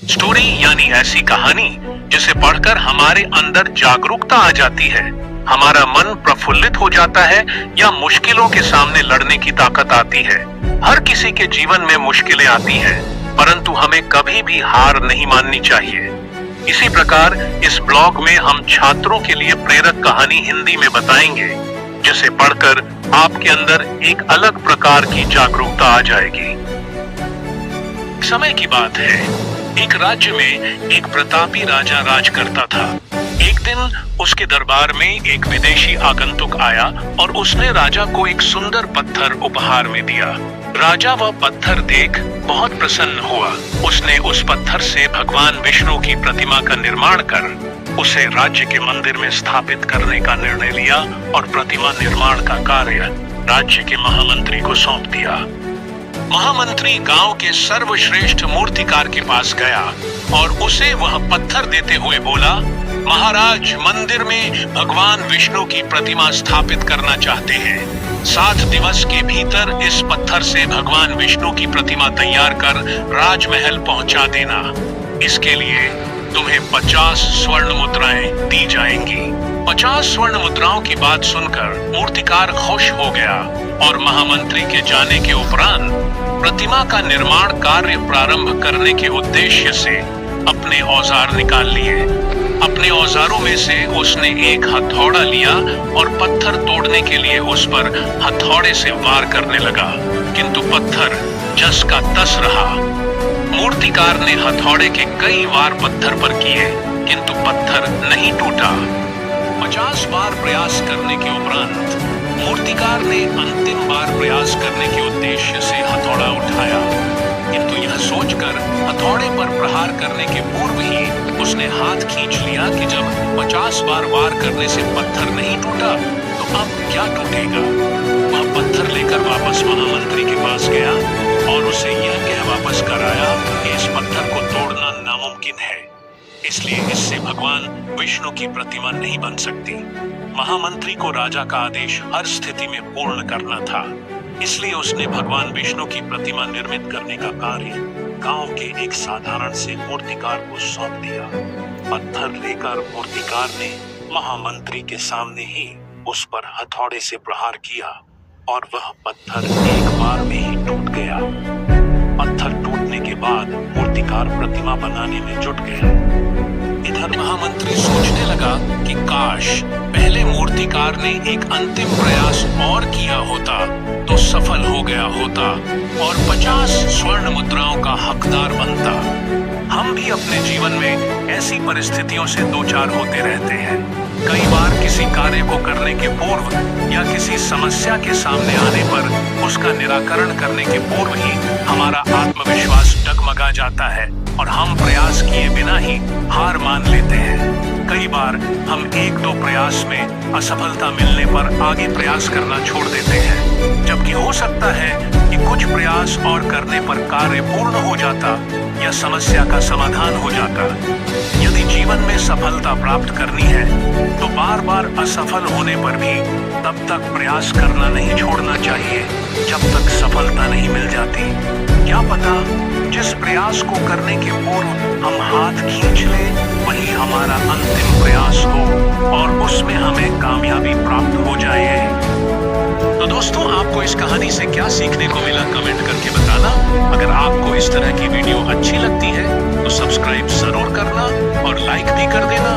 Story यानी ऐसी कहानी जिसे पढ़कर हमारे अंदर जागरूकता आ जाती है, हमारा मन प्रफुल्लित हो जाता है या मुश्किलों के सामने लड़ने की ताकत आती है। हर किसी के जीवन में मुश्किलें आती हैं, परंतु हमें कभी भी हार नहीं माननी चाहिए। इसी प्रकार इस ब्लॉग में हम छात्रों के लिए प्रेरक कहानी हिंदी में बताएंगे, जिसे पढ़कर आपके अंदर एक अलग प्रकार की जागरूकता आ जाएगी। समय की बात है, एक राज्य में एक प्रतापी राजा राज करता था। एक दिन उसके दरबार में एक विदेशी आगंतुक आया और उसने राजा को एक सुंदर पत्थर उपहार में दिया। राजा वह पत्थर देख बहुत प्रसन्न हुआ। उसने उस पत्थर से भगवान विष्णु की प्रतिमा का निर्माण कर उसे राज्य के मंदिर में स्थापित करने का निर्णय लिया और प्रतिमा निर्माण का कार्य राज्य के महामंत्री को सौंप दिया। महामंत्री गांव के सर्वश्रेष्ठ मूर्तिकार के पास गया और उसे वह पत्थर देते हुए बोला, महाराज, मंदिर में भगवान विष्णु की प्रतिमा स्थापित करना चाहते हैं। 7 दिवस के भीतर इस पत्थर से भगवान विष्णु की प्रतिमा तैयार कर राजमहल पहुंचा देना। इसके लिए तुम्हें 50 स्वर्ण मुद्राएं दी जाएंगी। 50 स्वर्ण मुद्राओं की बात सुनकर मूर्तिकार खुश हो गया और महामंत्री के जाने के उपरांत प्रतिमा का निर्माण कार्य प्रारंभ करने के उद्देश्य से अपने औजार निकाल लिए। अपने औजारों में से उसने एक हथौड़ा लिया और पत्थर तोड़ने के लिए उस पर हथौड़े से वार करने लगा, किंतु पत्थर जस का तस रहा। मूर्तिकार ने हथौड़े के कई वार पत्थर पर किए, किंतु पत्थर नहीं टूटा। 50 बार प्रयास करने के उपरांत मूर्तिकार ने अंतिम बार प्रयास करने के उद्देश्य से हथौड़ा उठाया, किंतु यह सोचकर हथौड़े पर प्रहार करने के पूर्व ही उसने हाथ खींच लिया कि जब 50 बार वार करने से पत्थर नहीं टूटा तो अब क्या टूटेगा। वह पत्थर लेकर वापस महामंत्री के पास गया और उसे यह कह वापस कराया कि इस पत्थर को तोड़ना नामुमकिन है, इसलिए इससे भगवान विष्णु की प्रतिमा नहीं बन सकती। महामंत्री को राजा का आदेश हर स्थिति में पूर्ण करना था, इसलिए उसने भगवान विष्णु की प्रतिमा निर्मित करने का कार्य गांव के एक साधारण से मूर्तिकार को सौंप दिया। पत्थर लेकर मूर्तिकार ने महामंत्री के सामने ही उस पर हथौड़े से प्रहार किया और वह पत्थर एक बार में ही टूट गया। पत्थर टूटने के बाद मूर्तिकार प्रतिमा बनाने में जुट गया। इधर महामंत्री सोचने लगा कि काश पहले मूर्तिकार ने एक अंतिम प्रयास और किया होता तो सफल हो गया होता और 50 स्वर्ण मुद्राओं का हकदार बनता। हम भी अपने जीवन में ऐसी परिस्थितियों से दो चार होते रहते हैं। कई बार किसी कार्य को करने के पूर्व या किसी समस्या के सामने आने पर उसका निराकरण करने के पूर्व ही हमारा आत्मविश्वास डगमगा जाता है और हम प्रयास किए बिना ही हार मान लेते हैं। कई बार हम 1-2 प्रयास में असफलता मिलने पर आगे प्रयास करना छोड़ देते हैं, जबकि हो सकता है कि कुछ प्रयास और करने पर कार्य पूर्ण हो जाता या समस्या का समाधान हो जाता। यदि जीवन में सफलता प्राप्त करनी है तो बार बार असफल होने पर भी तब तक प्रयास करना नहीं छोड़ना चाहिए जब तक सफलता नहीं मिल जाती। क्या पता जिस प्रयास को करने के पूर्व हम हाथ खींच लें वही हमारा अंतिम प्रयास हो और उसमें हमें कामयाबी प्राप्त हो जाए। तो दोस्तों, आपको इस कहानी से क्या सीखने को मिला कमेंट करके बताना। अगर आपको इस तरह की वीडियो अच्छी लगती है तो सब्सक्राइब जरूर करना और लाइक भी कर देना।